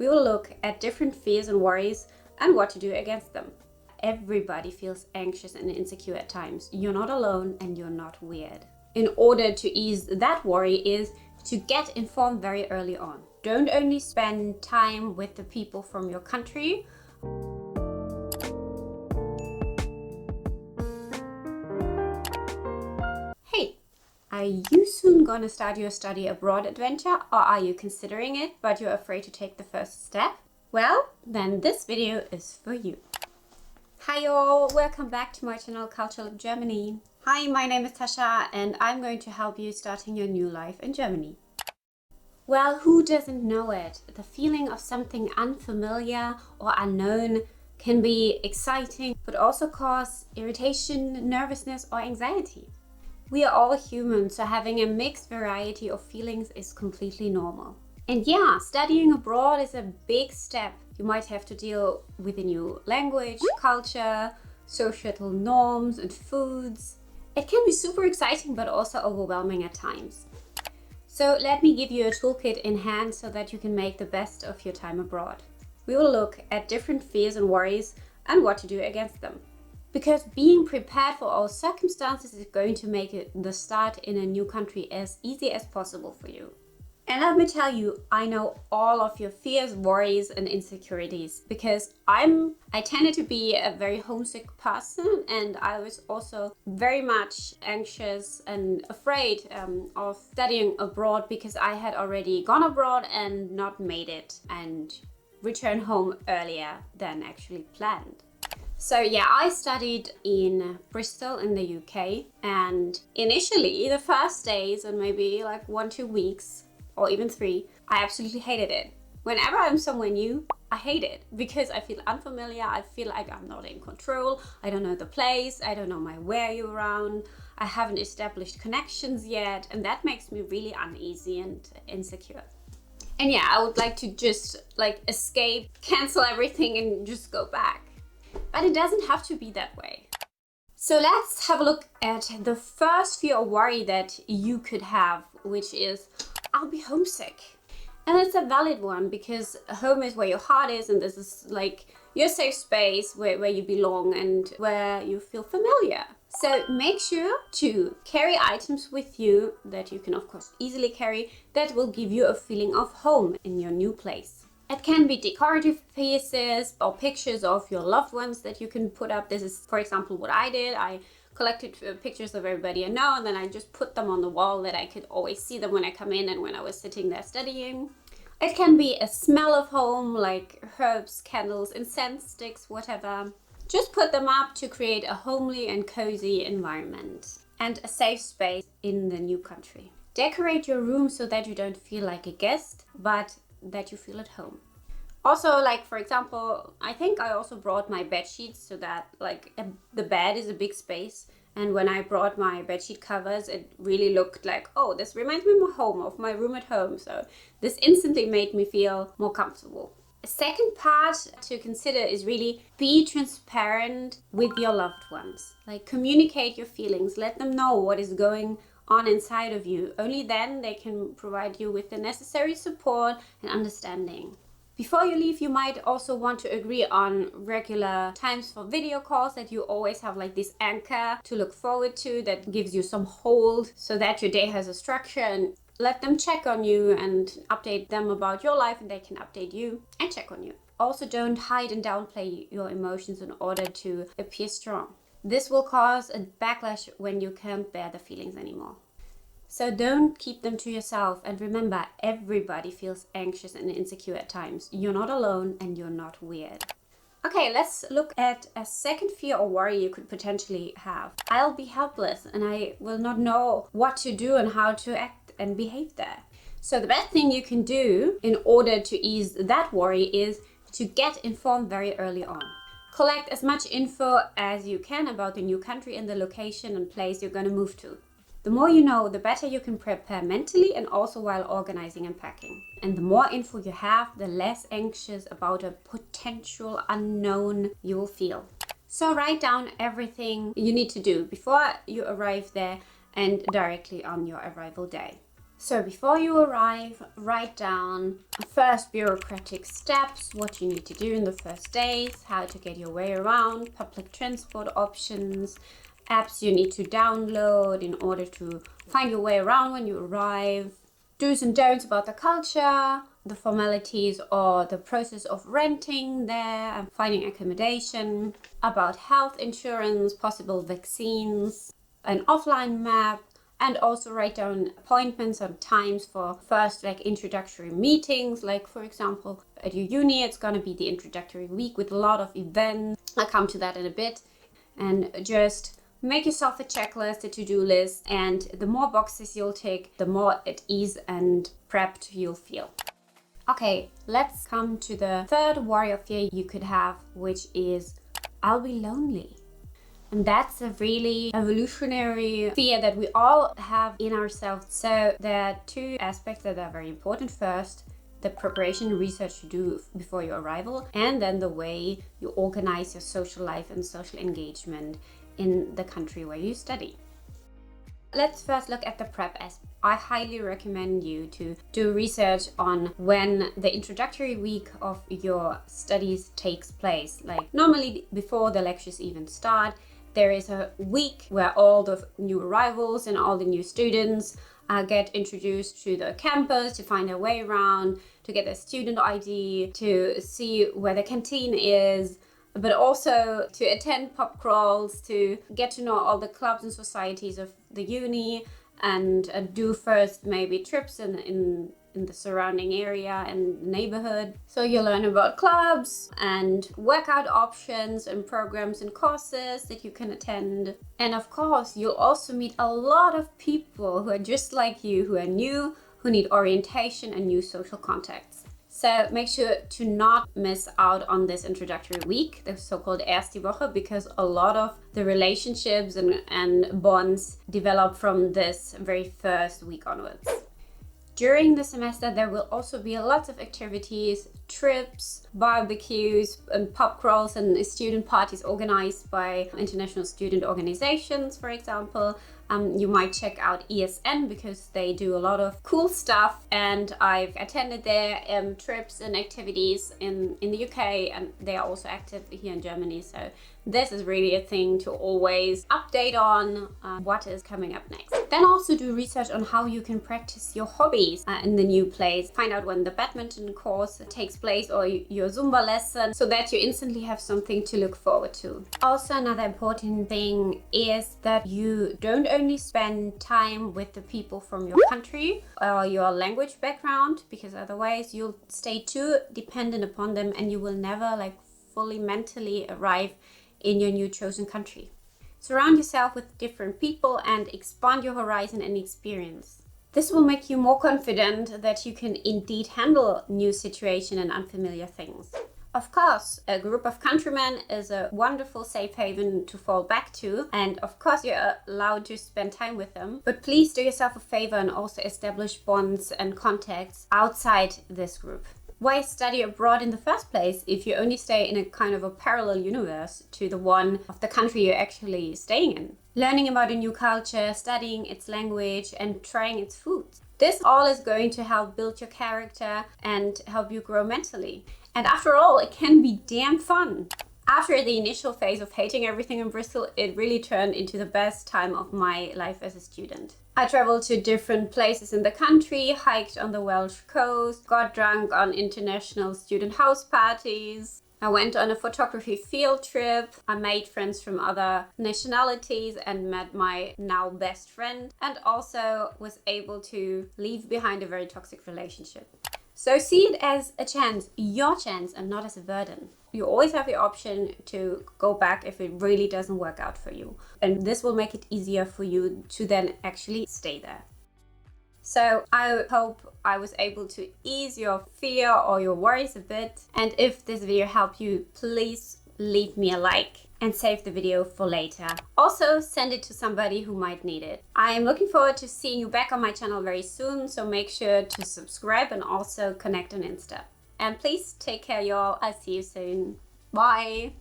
We will look at different fears and worries and what to do against them. Everybody feels anxious and insecure at times. You're not alone and you're not weird. In order to ease that worry is to get informed very early on. Don't only spend time with the people from your country. Hey, are you soon gonna start your study abroad adventure, or are you considering it but you're afraid to take the first step? Well, then this video is for you. Hi all, welcome back to my channel Cultural Germany. Hi, my name is Tasha and I'm going to help you starting your new life in Germany. Well, who doesn't know it? The feeling of something unfamiliar or unknown can be exciting, but also cause irritation, nervousness or anxiety. We are all human, so having a mixed variety of feelings is completely normal. And yeah, studying abroad is a big step. You might have to deal with a new language, culture, societal norms and foods. It can be super exciting, but also overwhelming at times. So let me give you a toolkit in hand so that you can make the best of your time abroad. We will look at different fears and worries and what to do against them. Because being prepared for all circumstances is going to make the start in a new country as easy as possible for you. And let me tell you, I know all of your fears, worries and insecurities because I tended to be a very homesick person, and I was also very much anxious and afraid of studying abroad because I had already gone abroad and not made it and returned home earlier than actually planned. So yeah, I studied in Bristol in the UK, and initially the first days and maybe like 1-2 weeks or even 3, I absolutely hated it. Whenever I'm somewhere new, I hate it because I feel unfamiliar. I feel like I'm not in control. I don't know the place. I don't know my way around. I haven't established connections yet, and that makes me really uneasy and insecure. And yeah, I would like to just escape, cancel everything and just go back. But it doesn't have to be that way. So let's have a look at the first fear or worry that you could have, which is, I'll be homesick. And it's a valid one because home is where your heart is, and this is like your safe space where you belong and where you feel familiar. So make sure to carry items with you that you can of course easily carry that will give you a feeling of home in your new place. It can be decorative pieces or pictures of your loved ones that you can put up. This is, for example, what I did. I collected pictures of everybody I know, and then I just put them on the wall that I could always see them when I come in and when I was sitting there studying. It can be a smell of home, like herbs, candles, incense sticks, whatever. Just put them up to create a homely and cozy environment and a safe space in the new country. Decorate your room so that you don't feel like a guest, but that you feel at home. Also, like for example, I think I also brought my bed sheets so that the bed is a big space, and when I brought my bedsheet covers, it really looked like, oh, this reminds me of my home, of my room at home. So this instantly made me feel more comfortable. A second part to consider is really be transparent with your loved ones. Like communicate your feelings, let them know what is going on inside of you. Only then they can provide you with the necessary support and understanding. Before you leave, you might also want to agree on regular times for video calls, that you always have like this anchor to look forward to that gives you some hold so that your day has a structure, and let them check on you and update them about your life, and they can update you and check on you. Also, don't hide and downplay your emotions in order to appear strong. This will cause a backlash when you can't bear the feelings anymore. So don't keep them to yourself, and remember, everybody feels anxious and insecure at times. You're not alone and you're not weird. Okay, let's look at a second fear or worry you could potentially have. I'll be helpless and I will not know what to do and how to act and behave there. So the best thing you can do in order to ease that worry is to get informed very early on. Collect as much info as you can about the new country and the location and place you're going to move to. The more you know, the better you can prepare mentally and also while organizing and packing. And the more info you have, the less anxious about a potential unknown you will feel. So write down everything you need to do before you arrive there and directly on your arrival day. So before you arrive, write down first bureaucratic steps, what you need to do in the first days, how to get your way around, public transport options, apps you need to download in order to find your way around when you arrive, do's and don'ts about the culture, the formalities or the process of renting there and finding accommodation, about health insurance, possible vaccines, an offline map, and also write down appointments and times for first introductory meetings. Like for example, at your uni, it's gonna be the introductory week with a lot of events. I'll come to that in a bit. And just make yourself a checklist, a to-do list, and the more boxes you'll tick, the more at ease and prepped you'll feel. Okay, let's come to the third warrior fear you could have, which is I'll be lonely. And that's a really evolutionary fear that we all have in ourselves. So there are two aspects that are very important. First, the preparation research you do before your arrival, and then the way you organize your social life and social engagement in the country where you study. Let's first look at the prep aspect. I highly recommend you to do research on when the introductory week of your studies takes place. Like normally before the lectures even start, there is a week where all the new arrivals and all the new students get introduced to the campus to find their way around, to get their student ID, to see where the canteen is, but also to attend pub crawls, to get to know all the clubs and societies of the uni, and do first maybe trips in the surrounding area and neighborhood. So you learn about clubs and workout options and programs and courses that you can attend. And of course, you'll also meet a lot of people who are just like you, who are new, who need orientation and new social contacts. So make sure to not miss out on this introductory week, the so-called Erste Woche, because a lot of the relationships and bonds develop from this very first week onwards. During the semester, there will also be lots of activities, trips, barbecues, and pub crawls and student parties organized by international student organizations, for example. You might check out ESN because they do a lot of cool stuff, and I've attended their trips and activities in the UK, and they are also active here in Germany. So this is really a thing to always update on what is coming up next. Then also do research on how you can practice your hobbies in the new place. Find out when the badminton course takes place or your Zumba lesson, so that you instantly have something to look forward to. Also, another important thing is that you don't only spend time with the people from your country or your language background, because otherwise you'll stay too dependent upon them and you will never fully mentally arrive in your new chosen country. Surround yourself with different people and expand your horizon and experience. This will make you more confident that you can indeed handle new situations and unfamiliar things. Of course, a group of countrymen is a wonderful safe haven to fall back to, and of course you're allowed to spend time with them, but please do yourself a favor and also establish bonds and contacts outside this group. Why study abroad in the first place if you only stay in a kind of a parallel universe to the one of the country you're actually staying in? Learning about a new culture, studying its language, and trying its food. This all is going to help build your character and help you grow mentally. And after all, it can be damn fun. After the initial phase of hating everything in Bristol, it really turned into the best time of my life as a student. I traveled to different places in the country, hiked on the Welsh coast, got drunk on international student house parties. I went on a photography field trip. I made friends from other nationalities and met my now best friend, and also was able to leave behind a very toxic relationship. So see it as a chance, your chance, and not as a burden. You always have the option to go back if it really doesn't work out for you. And this will make it easier for you to then actually stay there. So I hope I was able to ease your fear or your worries a bit. And if this video helped you, please leave me a like and save the video for later. Also, send it to somebody who might need it. I am looking forward to seeing you back on my channel very soon, so make sure to subscribe and also connect on Insta. And please take care, y'all. I'll see you soon. Bye.